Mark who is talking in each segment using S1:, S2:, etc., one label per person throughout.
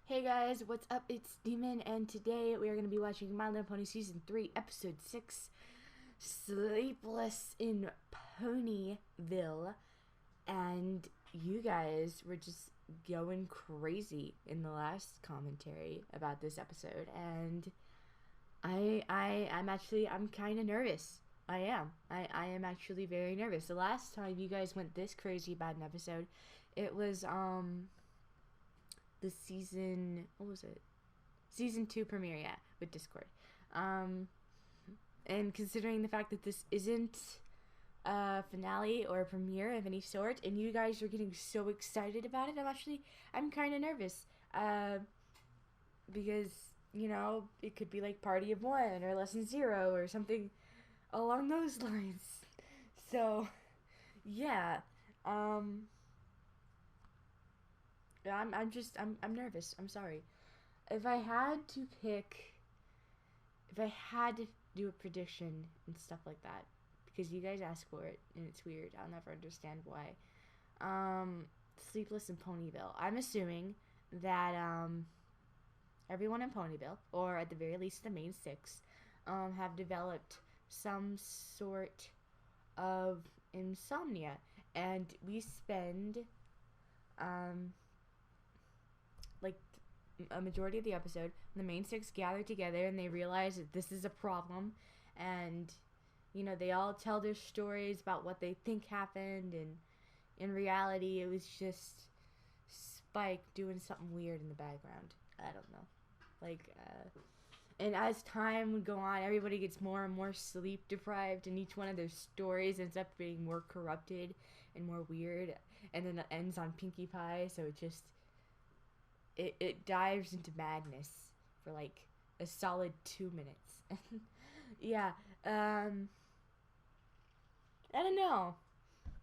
S1: Hey guys, what's up? It's Demon, and today we are going to be watching My Little Pony Season 3, Episode 6, Sleepless in Ponyville. And you guys were just going crazy in the last commentary about this episode, and I'm kind of nervous. I am actually very nervous. The last time you guys went this crazy about an episode, it was, the season, what was it? Season 2 premiere, yeah, with Discord. And considering the fact that this isn't a finale or a premiere of any sort, and you guys are getting so excited about it, I'm kind of nervous. Because, you know, it could be like Party of One or Lesson 0 or something along those lines. So, yeah, I'm nervous. I'm sorry. If I had to do a prediction and stuff like that, because you guys ask for it, and it's weird. I'll never understand why. Sleepless in Ponyville. I'm assuming that, everyone in Ponyville, or at the very least the main six, have developed some sort of insomnia, and we spend, like a majority of the episode, the main six gather together and they realize that this is a problem, and you know, they all tell their stories about what they think happened, and in reality it was just Spike doing something weird in the background. I don't know, like, and as time would go on, everybody gets more and more sleep deprived, and each one of their stories ends up being more corrupted and more weird, and then it ends on Pinkie Pie, so it just It dives into madness for like a solid 2 minutes. Yeah, I don't know.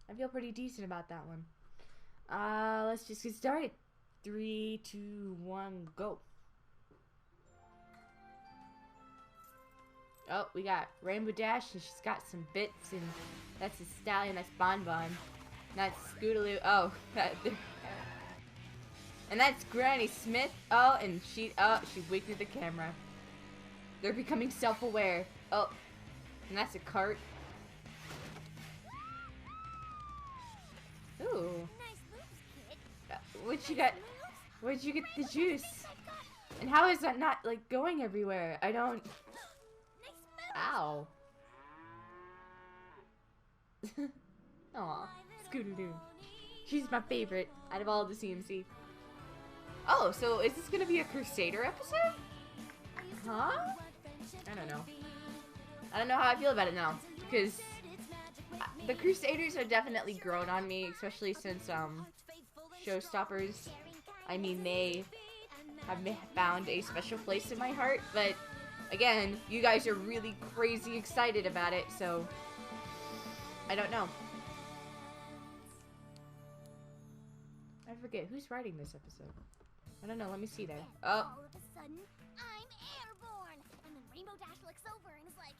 S1: I feel pretty decent about that one. Let's just get started. 3, 2, 1, go. Oh, we got Rainbow Dash, and she's got some bits, and that's a Stallion, that's Bonbon. That's Scootaloo. Oh, and that's Granny Smith. Oh, and she winked at the camera. They're becoming self-aware. Oh, and that's a cart. Ooh. Nice moves, kid. Where'd you get the juice? And how is that not, like, going everywhere? I don't... Ow. Aw, Scootaloo. She's my favorite out of all the CMC. Oh, so is this gonna be a Crusader episode? Huh? I don't know. I don't know how I feel about it now, because the Crusaders have definitely grown on me, especially since Showstoppers. I mean, they have found a special place in my heart, but again, you guys are really crazy excited about it, so I don't know. I forget who's writing this episode. I don't know, let me see there. Oh.
S2: All of a sudden, I'm airborne! And then Rainbow Dash looks over and is like,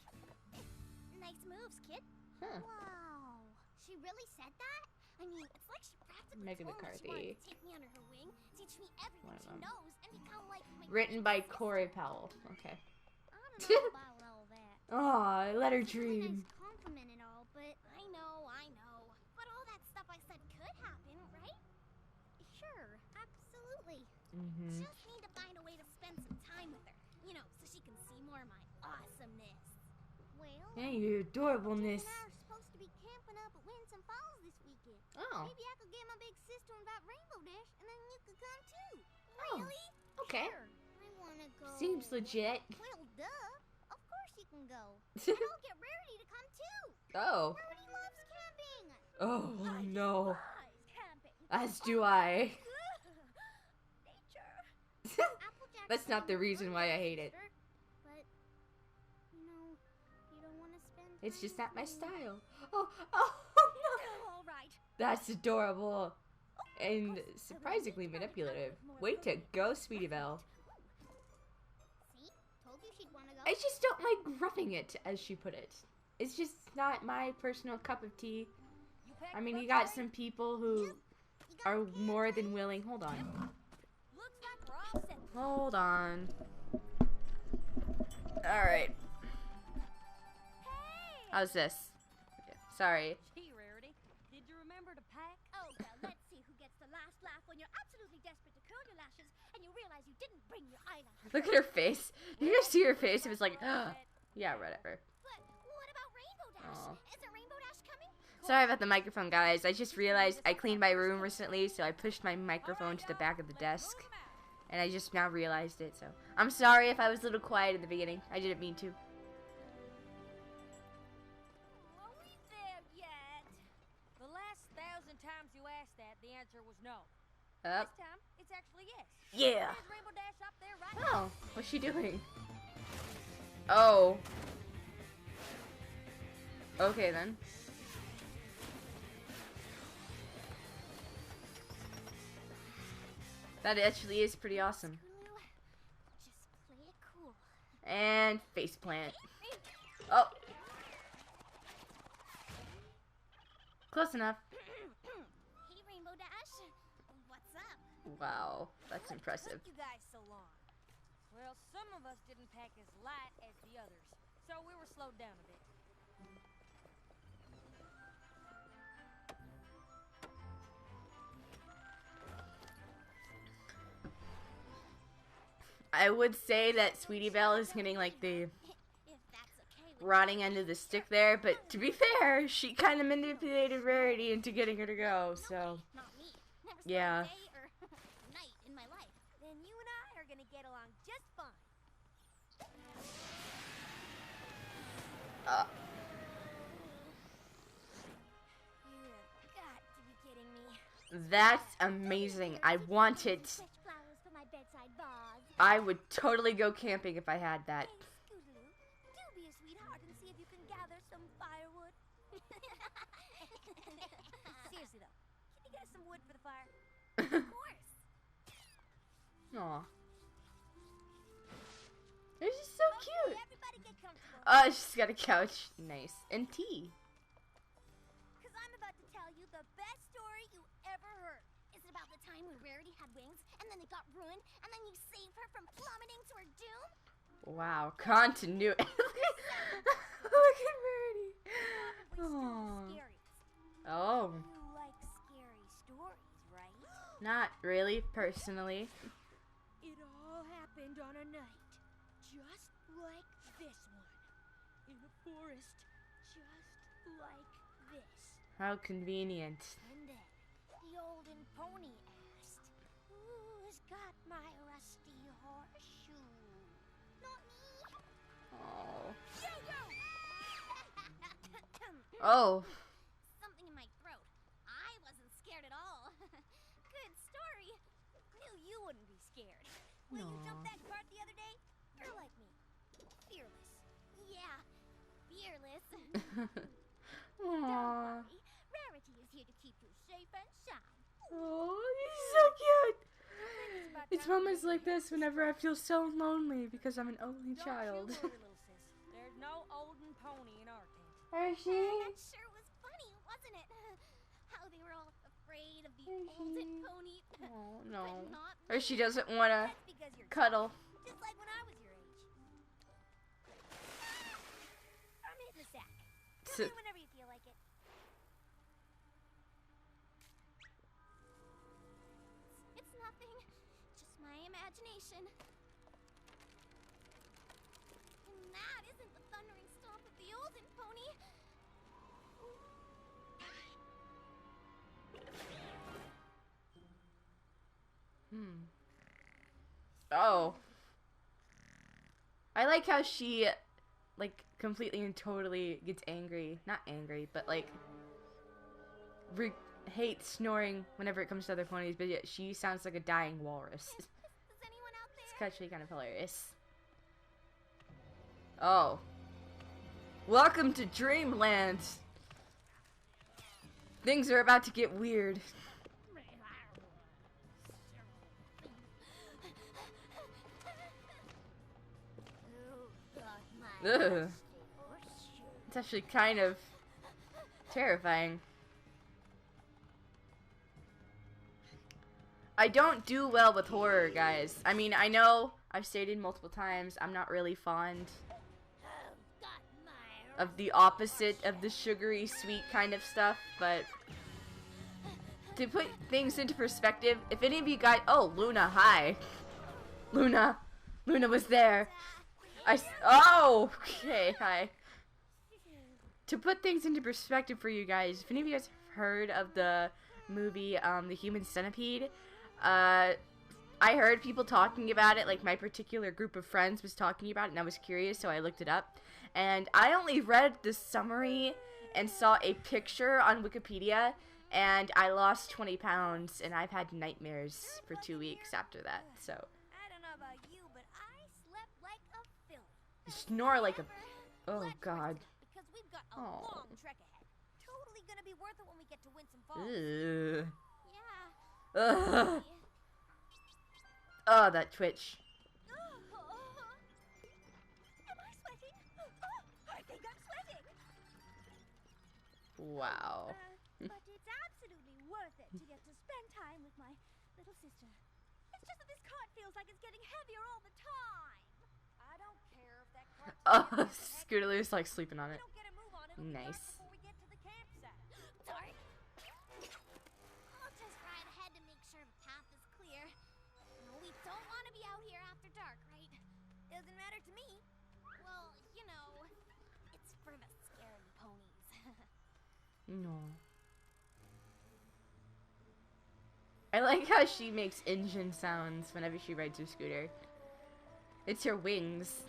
S2: nice moves, kid.
S1: Huh.
S2: Wow. She really said that? I mean, it's like she practically
S1: Megan
S2: told me she wanted
S1: McCarthy.
S2: to take me under her wing, teach me everything she knows, and become like my
S1: Written by Corey Powell. Okay.
S2: I don't know about all that.
S1: Aw, let her
S2: It's a really
S1: dream.
S2: nice compliment and all, but I know. But all that stuff I said could happen, right? Sure, absolutely. Just need to find a way to spend some time with her, you know, so she can see more of my awesomeness. Well,
S1: Hey, your adorableness.
S2: you and I are supposed to be camping up at Winsome Falls this weekend.
S1: Oh.
S2: Maybe I could get my big sister to invite Rainbow Dash, and then you could come too.
S1: Oh,
S2: Really?
S1: okay.
S2: Sure. I wanna go.
S1: Seems legit.
S2: Well, duh. Of course you can go. And I'll get Rarity to come too.
S1: Oh.
S2: Rarity loves camping.
S1: Oh, no.
S2: Loves camping.
S1: As do I.
S2: Nature.
S1: That's not the reason why I hate it.
S2: But, you know, you don't want to spend time
S1: It's just not my
S2: with me.
S1: style. Oh, no.
S2: All right.
S1: That's adorable. And surprisingly manipulative. Way to go, Sweetie Belle.
S2: See? Told you she'd want to go.
S1: I just don't like roughing it, as she put it. It's just not my personal cup of tea. I mean, you got some people who are more than willing. Hold on.
S2: Looks like we're all set
S1: Hold on. Alright.
S2: Hey!
S1: How's this? Okay, sorry.
S3: Gee, Rarity, did you remember to pack?
S2: Oh, well, let's see who gets the last laugh when you're absolutely desperate to curl your lashes and you realize you didn't bring your eyelashes.
S1: Look at her face. You guys see her face? It was like, yeah, whatever.
S2: But what about Rainbow Dash?
S1: Aw.
S2: Isn't Rainbow Dash coming?
S1: Sorry about the microphone, guys. I just realized I cleaned my room recently, so I pushed my microphone to the back of the desk. And I just now realized it, so I'm sorry if I was a little quiet at the beginning. I didn't mean to.
S2: Are we there yet?
S3: The last 1,000 times you asked that, the answer was no.
S1: Up.
S3: This time, it's actually yes.
S1: Yeah.
S3: There's Rainbow Dash up there right now.
S1: Oh, what's she doing? Oh. Okay then. That actually is pretty awesome.
S2: Just play it cool.
S1: And faceplant. Oh. Close enough.
S2: Hey, Rainbow Dash. What's up?
S1: Wow, that's
S3: What
S1: impressive.
S3: took you guys so long? Well, some of us didn't pack as light as the others, so we were slowed down a bit.
S1: I would say that Sweetie Belle is getting like the
S2: If that's okay with
S1: rotting end of the stick there, but to be fair, she kind of manipulated Rarity into getting her to go, so
S2: not me. Never spent
S1: yeah.
S2: a day or night in my life.
S3: Then you and I are gonna get along just fine.
S2: You have got to be kidding me.
S1: That's amazing. I want it.
S2: Fresh flowers for my bedside vase.
S1: I would totally go camping if I had that.
S2: Hey, Scootaloo, do be a sweetheart and see if you can gather some firewood.
S3: Seriously though, can you get us some wood for the fire?
S2: Of course.
S1: Aw. This is so
S2: Okay,
S1: cute.
S2: everybody get comfortable.
S1: Oh, she's got a couch. Nice. And tea.
S2: Because I'm about to tell you the best story you ever heard. Is it about the time when Rarity had wings and then they got ruined and then you saved her from plummeting to her doom?
S1: Wow, continuity. Look at Rarity.
S2: Probably
S1: Aw.
S2: still the scariest.
S1: Oh,
S2: You like scary stories, right?
S1: not really, personally.
S3: It all happened on a night, just like this one, in a forest, just like this.
S1: How convenient.
S2: And then the olden pony asked, "Who's got my rusty horseshoe?" Not me.
S1: Oh.
S2: Yo-yo!
S1: Oh.
S2: Something in my throat. I wasn't scared at all. Good story. Knew you wouldn't be scared. When you jumped that cart the other day, you're like me. Fearless. Yeah, fearless. Don't
S1: Aww.
S2: worry. Rarity is here to keep you safe and sound.
S1: Oh, he's so cute. It's moments like this whenever I feel so lonely because I'm an only
S3: Don't
S1: child.
S3: you worry, little sis. There's no olden pony in our tent.
S1: Hershey?
S2: That sure was funny, wasn't it? How they were all afraid of the olden pony.
S1: Oh,
S2: But
S1: no.
S2: not me.
S1: Hershey doesn't want to
S2: That's because you're
S1: cuddle.
S2: just like when I was your age. I'm hitting the sack. Come in whenever you feel like it. It's nothing. Just my imagination. And that isn't the thundering stomp of the olden pony.
S1: Oh. I like how she, like, completely and totally gets angry. Not angry, but, like, hates snoring whenever it comes to other ponies, but yet she sounds like a dying walrus.
S2: Is anyone out
S1: It's
S2: there?
S1: actually kind of hilarious. Oh. Welcome to Dreamland. Things are about to get weird.
S2: Who got my
S1: Ugh.
S2: rusty horseshoe?
S1: It's actually kind of terrifying. I don't do well with horror, guys. I mean, I know I've stated multiple times I'm not really fond of the opposite of the sugary sweet kind of stuff, but to put things into perspective, if any of you guys, oh, Luna, hi. Luna was there. Oh, okay, hi. To put things into perspective for you guys, if any of you guys have heard of the movie, The Human Centipede, I heard people talking about it, like my particular group of friends was talking about it, and I was curious, so I looked it up. And I only read the summary and saw a picture on Wikipedia, and I lost 20 pounds, and I've had nightmares for 2 weeks after that, so.
S2: I don't know about you, but I slept like a filly.
S1: You snore like a, oh god.
S2: Because we've got a long trek ahead. Totally gonna be worth it when we get to Winston Falls.
S1: Ugh.
S2: Yeah.
S1: Ugh. Oh, that twitch.
S2: Am I sweating? I think I'm sweating.
S1: Wow.
S2: But it's absolutely worth it to get to spend time with my little sister. It's just that this cart feels like it's getting heavier all the time. I don't care if that cart.
S1: Oh, Scootaloo's like sleeping on it.
S2: Don't get a move on, it'll be dark
S1: Nice.
S2: before we get to the campsite. Sorry. I'll just ride ahead to make sure the path is clear. No, we don't want to be out here after dark, right? Doesn't matter to me. Well, you know, it's for the scary ponies.
S1: No. I like how she makes engine sounds whenever she rides her scooter. It's her wings.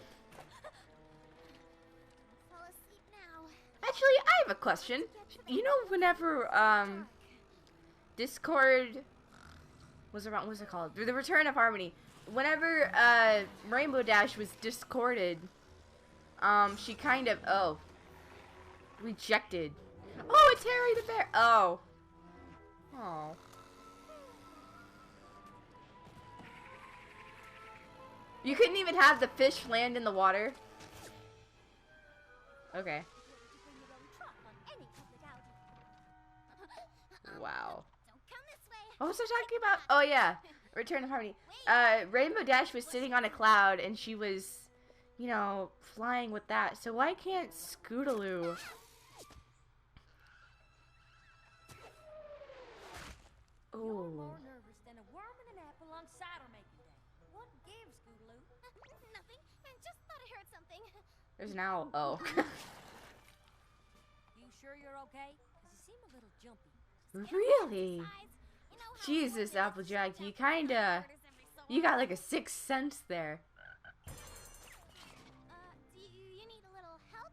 S2: Fall asleep now.
S1: Actually, I have a question. You know, whenever Discord was around, what was it called? The Return of Harmony. Whenever Rainbow Dash was discorded, she kind of rejected. Oh, it's Harry the Bear. Oh. Oh. You couldn't even have the fish land in the water? Okay. Wow. What was I talking about? Oh yeah, Return of Harmony. Rainbow Dash was sitting on a cloud and she was, you know, flying with that. So why can't Scootaloo?
S3: You're more nervous than a worm in an apple on cider making day. What gives, Scootaloo?
S2: Nothing. I just thought I heard something.
S1: There's an owl. Oh.
S3: You sure you're okay? Because you seem a little jumpy.
S1: Really? Jesus, Applejack, you kinda, you got like a sixth sense there.
S2: Do you need a little help?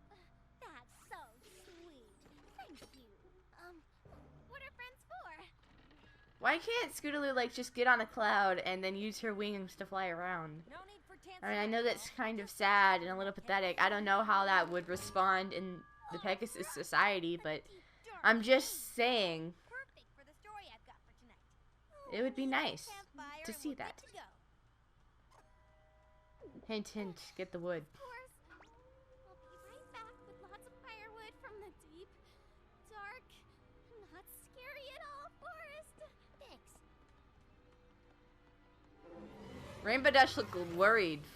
S2: That's so sweet. Thank you. What are friends for?
S1: Why can't Scootaloo like just get on a cloud and then use her wings to fly around?
S3: No need for tense.
S1: I mean, I know that's kind of sad and a little pathetic. I don't know how that would respond in the Pegasus society, but I'm just saying.
S2: Perfect for the story I've got for tonight.
S1: It would be nice
S2: Campfire
S1: to
S2: and
S1: see
S2: we're
S1: that.
S2: good to go.
S1: Hint, hint, get the wood.
S2: Of course. I'll be right back with lots of firewood from the deep, dark, not scary at all forest. Thanks.
S1: Rainbow Dash looked worried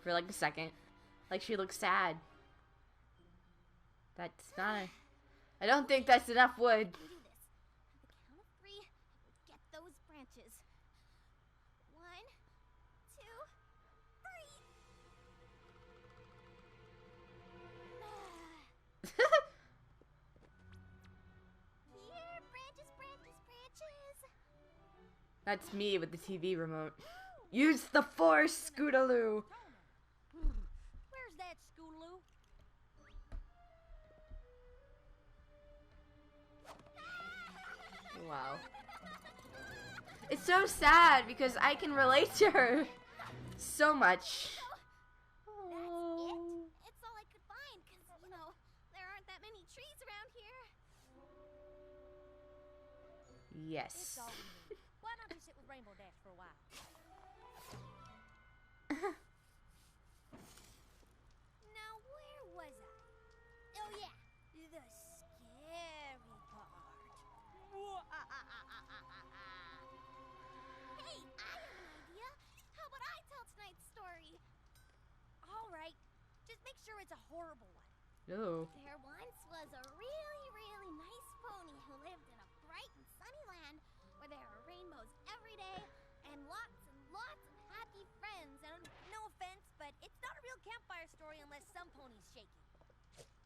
S1: for like a second. Like she looked sad. That's not a, I don't think that's enough wood.
S2: We do this. At the count of 3, get those branches. 1, 2, 3. Here, branches, branches, branches.
S1: That's me with the TV remote. Use the force, Scootaloo!
S3: Where's that, Scootaloo?
S1: Wow. It's so sad because I can relate to her so much.
S2: That's it. It's all I could find because, you know, there aren't that many trees around here.
S1: Yes.
S3: It's all we need. Why don't you sit with Rainbow Dash for a while?
S2: Now, where was I? Oh, yeah. The scary part.
S3: Just make sure it's a horrible one.
S1: Oh.
S2: There once was a really, really nice pony who lived in a bright and sunny land where there are rainbows every day and lots of happy friends.
S3: And no offense, but it's not a real campfire story unless some pony's shaky.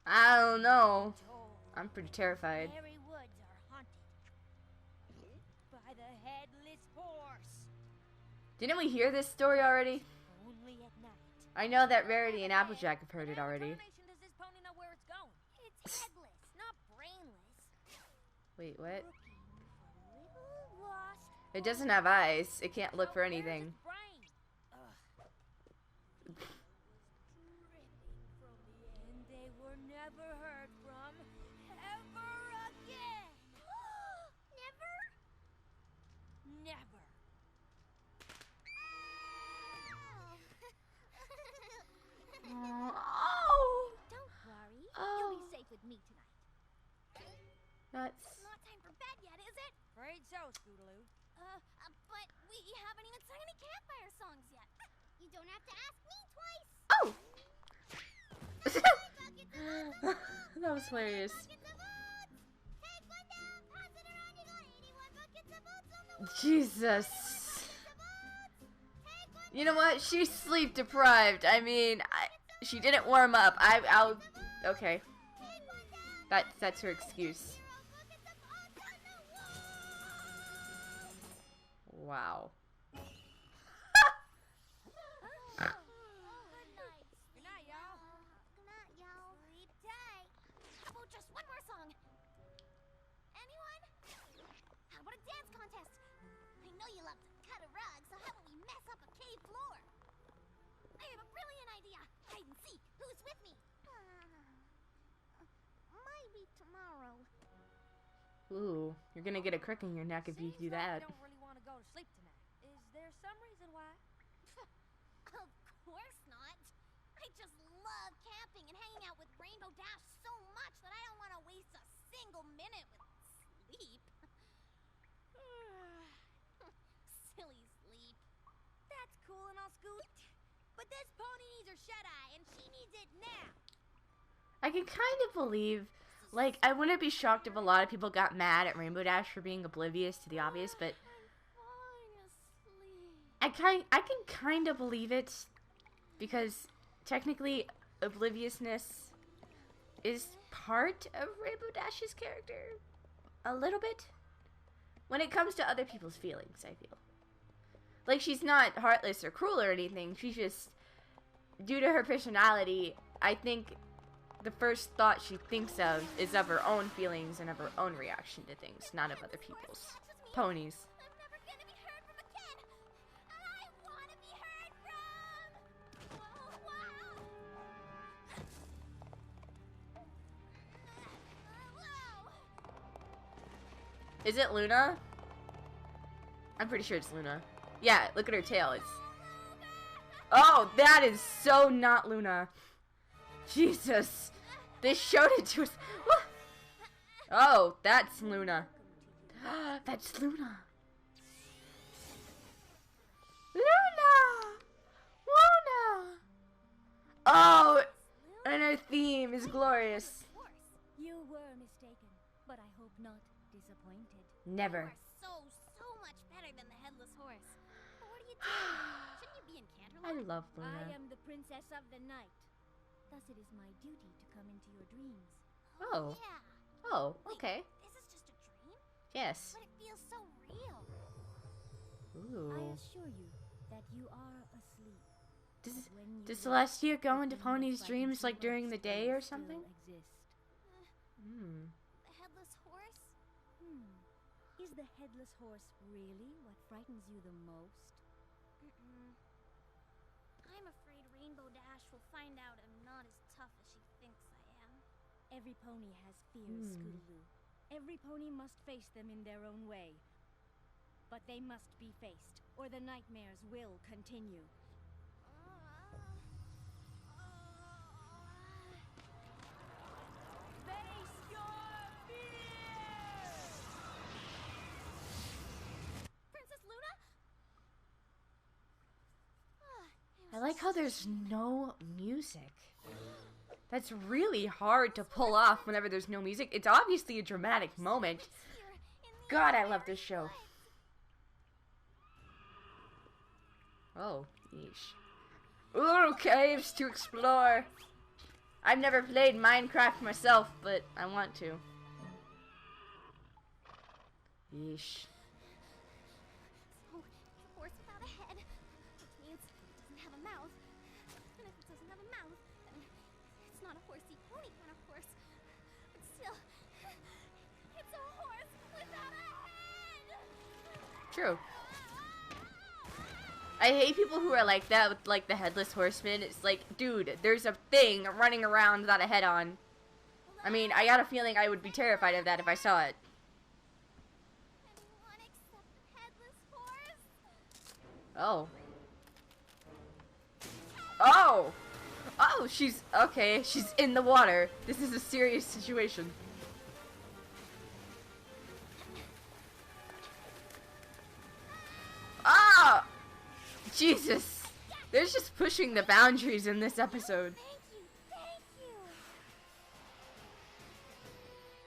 S1: I don't know.
S3: Told
S1: I'm pretty terrified.
S3: Airy woods are haunted by the headless horse.
S1: Didn't we hear this story already?
S3: Only at night.
S1: I know that Rarity and Applejack have heard it already.
S3: Incarnation does this pony know where it's going?
S2: It's headless, not brainless.
S1: Wait, what?
S3: Looking for little lost
S1: It doesn't have eyes. It can't look for anything.
S3: brain. Ugh. Dripping from the end they were never heard from ever again.
S2: Never?
S3: Never.
S1: Oh!
S2: Don't worry.
S1: Oh.
S2: You'll be safe with me tonight.
S1: That's...
S2: It's not time for bed yet, is it?
S3: Afraid so, Scootaloo.
S2: But we haven't even sung any campfire songs yet. You don't have to ask me twice.
S1: Oh! That was hilarious.
S2: Buckets of oats. Take one down, pass it around. You got 81 buckets of oats on the wall.
S1: Jesus.
S2: Buckets of oats. Take one
S1: You know what? She's sleep deprived. I mean, she didn't warm up. I'll... Okay.
S2: Take one down.
S1: That's her excuse.
S2: 0 buckets of oats on the wall.
S1: Wow.
S2: Good night.
S3: Good night, y'all.
S2: Good night, y'all. Sleep tight. How about just one more song? Anyone? How about a dance contest? I know you love to cut a rug, so how about we mess up a cave floor? I have a brilliant idea. Hide and seek. Who's with me? Maybe tomorrow.
S1: Ooh, you're gonna get a crick in your neck if you do
S3: Seems like
S1: that.
S3: you don't really want to go to sleep tonight. Is there some reason why?
S2: Of course not. I just love camping and hanging out with Rainbow Dash so much that I don't want to waste a single minute with sleep. Silly sleep.
S3: That's cool and all, Scoot. But this pony needs her shut-eye, and she needs it now.
S1: I can kind of believe, like, I wouldn't be shocked if a lot of people got mad at Rainbow Dash for being oblivious to the obvious, but
S2: I'm falling asleep.
S1: I can kind of believe it, because technically obliviousness is part of Rainbow Dash's character, a little bit, when it comes to other people's feelings, I feel. Like, she's not heartless or cruel or anything, she's just, due to her personality, I think the first thought she thinks of is of her own feelings and of her own reaction to things, not of other people's. Ponies.
S2: I'm never gonna be heard from again. I want to be heard from. Wow. Whoa.
S1: Is it Luna? I'm pretty sure it's Luna. Yeah, look at her tail. It's... Oh, that is so not Luna. Jesus. They showed it to us. Oh, that's Luna. That's Luna. Luna! Luna! Oh, and her theme is glorious.
S3: You were mistaken, but I hope not disappointed.
S1: Never.
S2: You are so much better than the headless horse. But what are you doing? Shouldn't you be in
S1: I
S2: Canterlot?
S1: love
S3: I
S1: Luna.
S3: am the princess of the night. Thus it is my duty to come into your dreams.
S1: Oh.
S2: Yeah.
S1: Oh,
S2: Wait,
S1: okay.
S2: Is this just a dream?
S1: Yes.
S2: But it feels so real.
S3: I
S1: Ooh.
S3: assure you that you are asleep.
S1: Does,
S3: When you
S1: does
S3: wake,
S1: Celestia go into
S3: the thing
S1: Pony's
S3: that
S1: dreams
S3: frightens
S1: like
S3: you
S1: during the
S3: most
S1: day
S3: will
S1: or
S3: still
S1: something?
S3: exist.
S1: Hmm.
S2: The headless horse?
S3: Is the headless horse really what frightens you the most?
S2: I'm afraid Rainbow Dash will find out I'm not as tough as she thinks I am.
S3: Every pony has fears, Scootaloo. Every pony must face them in their own way. But they must be faced, or the nightmares will continue. Face your fears!
S2: Princess Luna?
S1: I like how there's no music. That's really hard to pull off whenever there's no music. It's obviously a dramatic moment. God, I love this show. Oh, yeesh. Ooh, caves to explore. I've never played Minecraft myself, but I want to. Yeesh.
S2: So, it's a horse without a head, which means it doesn't have a mouth. And if it doesn't have a mouth, then it's not a horsey pony kind of horse. But still, it's a horse without a head!
S1: True. I hate people who are like that with like the headless horseman. It's like, dude, there's a thing running around without a head on. I mean, I got a feeling I would be terrified of that if I saw it.
S2: Anyone except the headless horse?
S1: Oh. Oh! Oh, she's... Okay, she's in the water. This is a serious situation. Ah! Jesus. They're just pushing the boundaries in this episode.
S2: Thank you, thank you!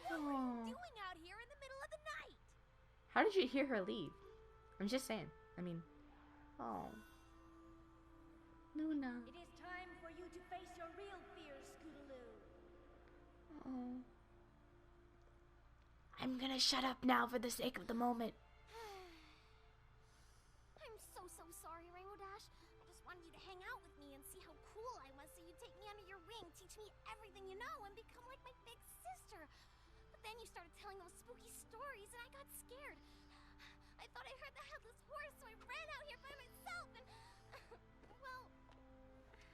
S3: What were you doing out here in the middle of the night?
S1: How did you hear her leave? I'm just saying. I mean... Oh. Luna.
S3: It is time for you to face your real fears, Scootaloo.
S1: Oh. I'm gonna shut up now for the sake of the moment.
S2: I'm so sorry, Rainbow Dash. I just wanted you to hang out with me and see how cool I was, so you'd take me under your wing, teach me everything you know, and become like my big sister. But then you started telling those spooky stories, and I got scared. I thought I heard the headless horse, so I ran out here by myself, and... well,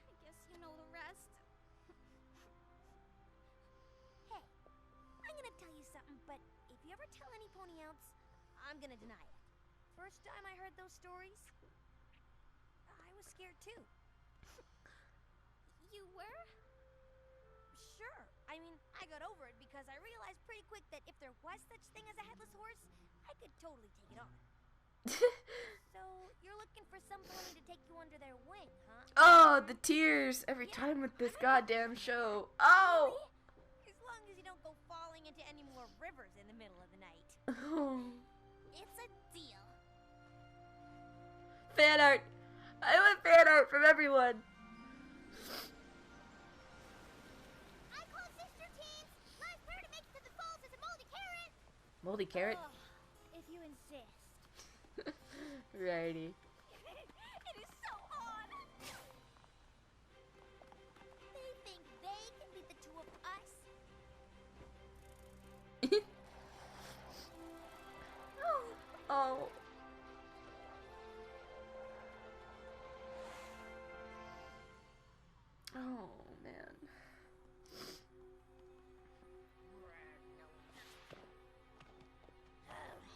S2: I guess you know the rest. Hey, I'm gonna tell you something, but if you ever tell any pony else, I'm gonna deny it. First time I heard those stories, I was scared too. You were? Sure. I mean, I got over it because I realized pretty quick that if there was such thing as a headless horse, I could totally take it on. So, you're looking for some pony to take you under their wing, huh?
S1: Oh, the tears every time with this goddamn show. Oh!
S3: As long as you don't go falling into any more rivers in the middle of the night.
S1: Oh.
S2: It's a deal.
S1: Fan art! I want fan art from everyone!
S2: I call sister teens. Last prayer to make it to the falls is a moldy carrot.
S1: Moldy carrot?
S2: Oh, if you insist.
S1: Righty.
S2: It is so odd. They think they can be the two of us.
S1: Oh. Oh, man.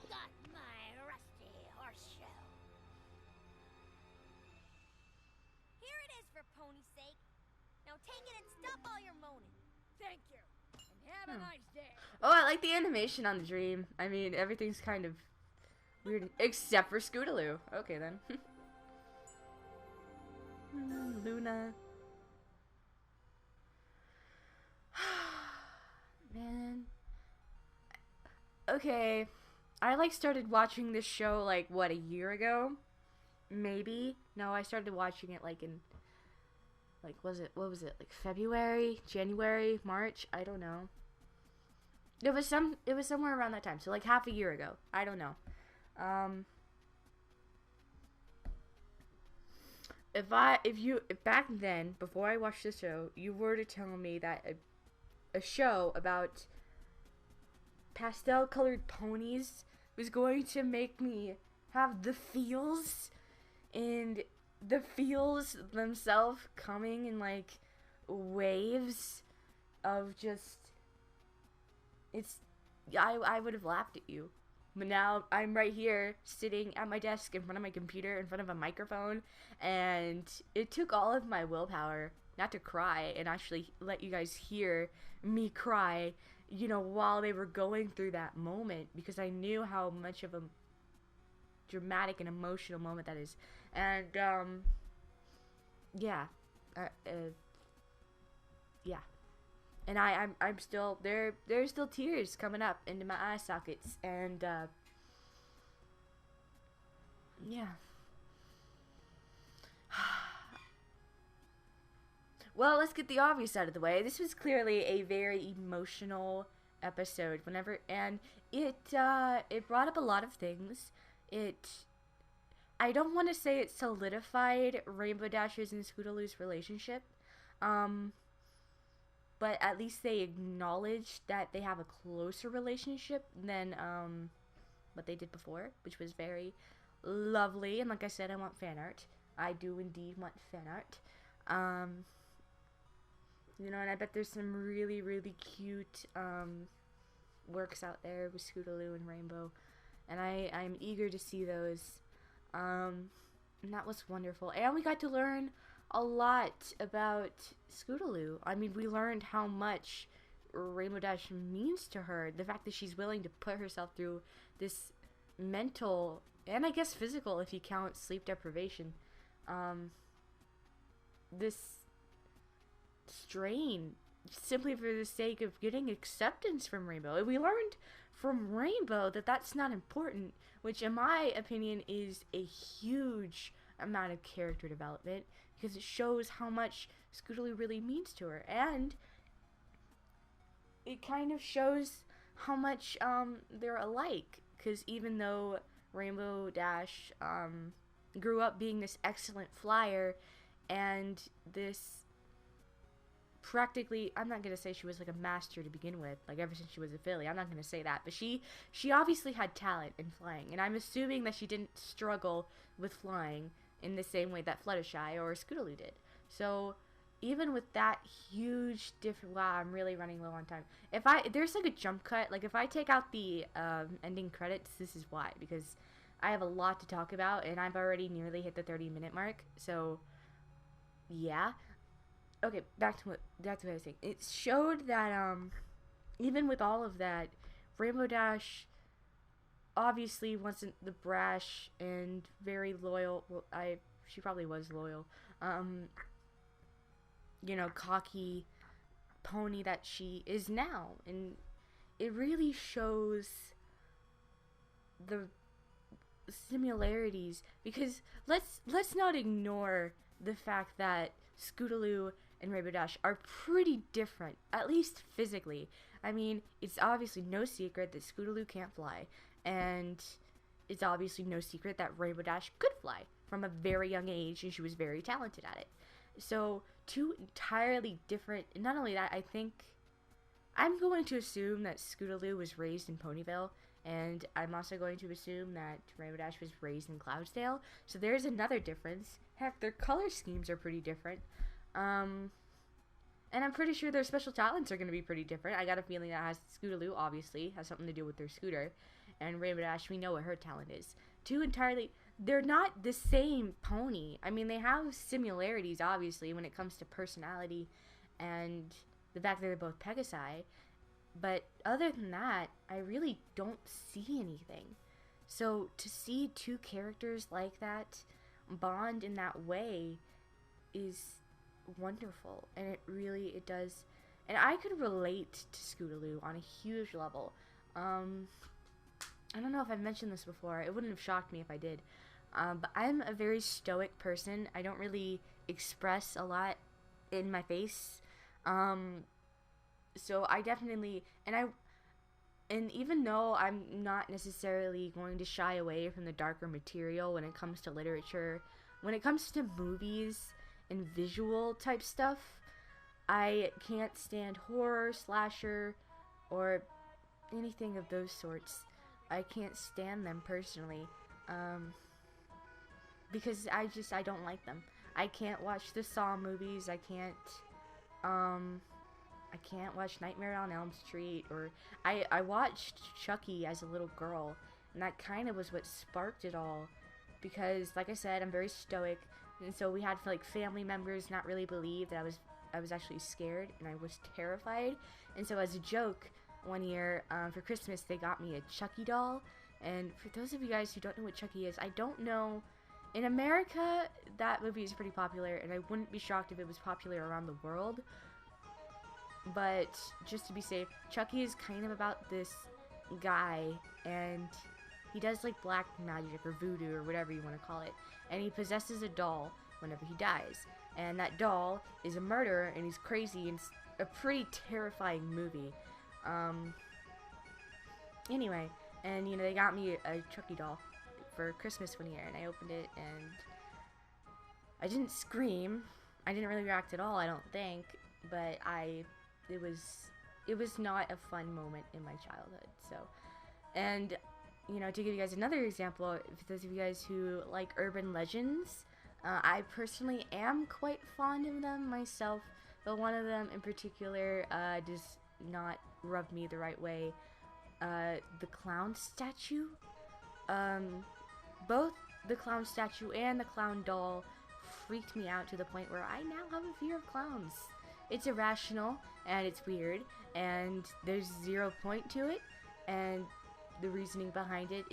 S2: Got my rusty horseshoe.
S3: Here it is for pony's sake. Now take it and stop all your moaning. Thank you. And have a nice day.
S1: Oh, I like the animation on the dream. I mean, everything's kind of weird. Except for Scootaloo. Okay, then. Luna. Man. Okay. I, like, started watching this show, like, what, a year ago? Maybe? No, I started watching it, like, in... Like, what was it? Like, February? January? March? I don't know. It was somewhere around that time. So, like, half a year ago. I don't know. If back then, before I watched the show, you were to tell me that a show about pastel-colored ponies was going to make me have the feels, and the feels themselves coming in, like, waves of just... I would have laughed at you. But now I'm right here sitting at my desk in front of my computer, in front of a microphone, and it took all of my willpower not to cry and actually let you guys hear me cry, you know, while they were going through that moment, because I knew how much of a dramatic and emotional moment that is. And yeah, yeah. And I'm still there's still tears coming up into my eye sockets, and yeah. Well, let's get the obvious out of the way. This was clearly a very emotional episode. And it brought up a lot of things. I don't want to say it solidified Rainbow Dash's and Scootaloo's relationship, but at least they acknowledged that they have a closer relationship than what they did before, which was very lovely. And like I said, I want fan art. I do indeed want fan art. You know, and I bet there's some really, really cute works out there with Scootaloo and Rainbow, and I'm eager to see those. And that was wonderful. And we got to learn a lot about Scootaloo. I mean, we learned how much Rainbow Dash means to her. The fact that she's willing to put herself through this mental, and I guess physical if you count sleep deprivation, this strain simply for the sake of getting acceptance from Rainbow. And we learned from Rainbow that that's not important, which in my opinion is a huge amount of character development, because it shows how much Scootaloo really means to her, and it kind of shows how much they're alike, because even though Rainbow Dash grew up being this excellent flyer and this practically, I'm not going to say she was like a master to begin with, like ever since she was a filly, I'm not going to say that, but she obviously had talent in flying, and I'm assuming that she didn't struggle with flying in the same way that Fluttershy or Scootaloo did. So even with that huge difference, wow, I'm really running low on time. There's like a jump cut, like if I take out the ending credits, this is why, because I have a lot to talk about, and I've already nearly hit the 30-minute mark, so yeah. Okay, back to what I was saying. It showed that even with all of that, Rainbow Dash obviously wasn't the brash and very loyal. Well, she probably was loyal. You know, cocky pony that she is now, and it really shows the similarities, because let's not ignore the fact that Scootaloo and Rainbow Dash are pretty different, at least physically. I mean, it's obviously no secret that Scootaloo can't fly, and it's obviously no secret that Rainbow Dash could fly from a very young age, and she was very talented at it. So, two entirely different, not only that, I think, I'm going to assume that Scootaloo was raised in Ponyville, and I'm also going to assume that Rainbow Dash was raised in Cloudsdale, so there's another difference. Heck, their color schemes are pretty different. And I'm pretty sure their special talents are going to be pretty different. I got a feeling that Scootaloo obviously has something to do with their scooter, and Rainbow Dash, we know what her talent is. They're not the same pony. I mean, they have similarities, obviously, when it comes to personality and the fact that they're both Pegasi, but other than that, I really don't see anything. So to see two characters like that bond in that way is wonderful, and it does, and I could relate to Scootaloo on a huge level. I don't know if I've mentioned this before. It wouldn't have shocked me if I did, but I'm a very stoic person. I don't really express a lot in my face, so I definitely, and even though I'm not necessarily going to shy away from the darker material when it comes to literature, when it comes to movies and visual type stuff, I can't stand horror, slasher, or anything of those sorts. I can't stand them personally, because I don't like them. I can't watch the Saw movies. I can't watch Nightmare on Elm Street, or I watched Chucky as a little girl, and that kind of was what sparked it all, because like I said, I'm very stoic, and so we had like family members not really believe that I was actually scared, and I was terrified, and so as a joke, one year for Christmas they got me a Chucky doll, and for those of you guys who don't know what Chucky is, I don't know In America, that movie is pretty popular, and I wouldn't be shocked if it was popular around the world. But just to be safe, Chucky is kind of about this guy, and he does like black magic or voodoo or whatever you want to call it, and he possesses a doll whenever he dies. And that doll is a murderer, and he's crazy, and it's a pretty terrifying movie. Anyway, and you know, they got me a Chucky doll for Christmas one year, and I opened it, and I didn't scream. I didn't really react at all, I don't think, but it was not a fun moment in my childhood. So, and you know, to give you guys another example, for those of you guys who like urban legends, I personally am quite fond of them myself, but one of them in particular does not rub me the right way. The clown statue. Both the clown statue and the clown doll freaked me out to the point where I now have a fear of clowns. It's irrational, and it's weird, and there's 0 point to it, and the reasoning behind it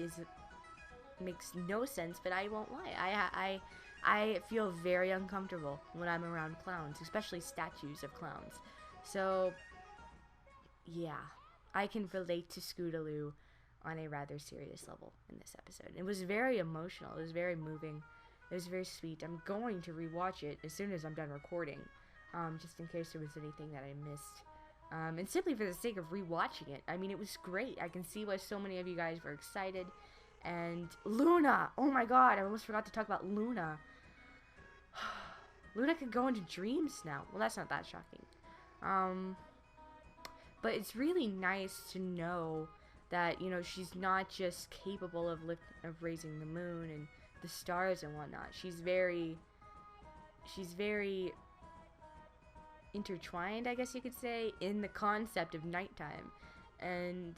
S1: makes no sense, but I won't lie. I feel very uncomfortable when I'm around clowns, especially statues of clowns. So, yeah, I can relate to Scootaloo on a rather serious level in this episode. It was very emotional. It was very moving. It was very sweet. I'm going to rewatch it as soon as I'm done recording, just in case there was anything that I missed. And simply for the sake of rewatching it. I mean, it was great. I can see why so many of you guys were excited. And Luna! Oh my god, I almost forgot to talk about Luna. Luna could go into dreams now. Well, that's not that shocking. But it's really nice to know that, you know, she's not just capable of raising the moon and the stars and whatnot. She's very intertwined, I guess you could say, in the concept of nighttime. And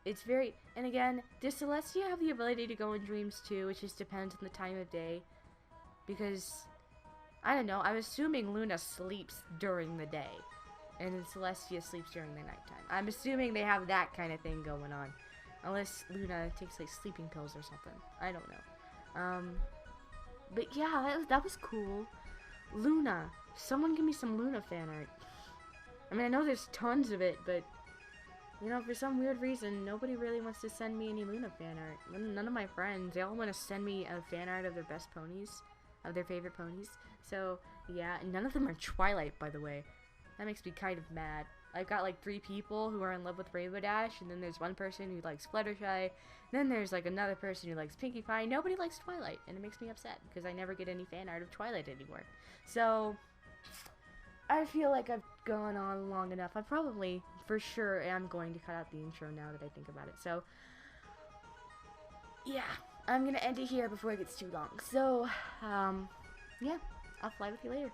S1: it's very, and again, does Celestia have the ability to go in dreams too? It just depends on the time of day. Because, I don't know, I'm assuming Luna sleeps during the day, and then Celestia sleeps during the nighttime. I'm assuming they have that kind of thing going on. Unless Luna takes, like, sleeping pills or something. I don't know. But yeah, that was cool. Luna. Someone give me some Luna fan art. I mean, I know there's tons of it, but, you know, for some weird reason, nobody really wants to send me any Luna fan art. None of my friends. They all want to send me a fan art of their best ponies. Of their favorite ponies. So, yeah, and none of them are Twilight, by the way. That makes me kind of mad. I've got like 3 people who are in love with Rainbow Dash, and then there's one person who likes Fluttershy, then there's like another person who likes Pinkie Pie. Nobody likes Twilight, and it makes me upset, because I never get any fan art of Twilight anymore. So, I feel like I've gone on long enough. I probably, for sure, am going to cut out the intro now that I think about it. So, yeah. I'm gonna end it here before it gets too long. So, yeah, I'll fly with you later.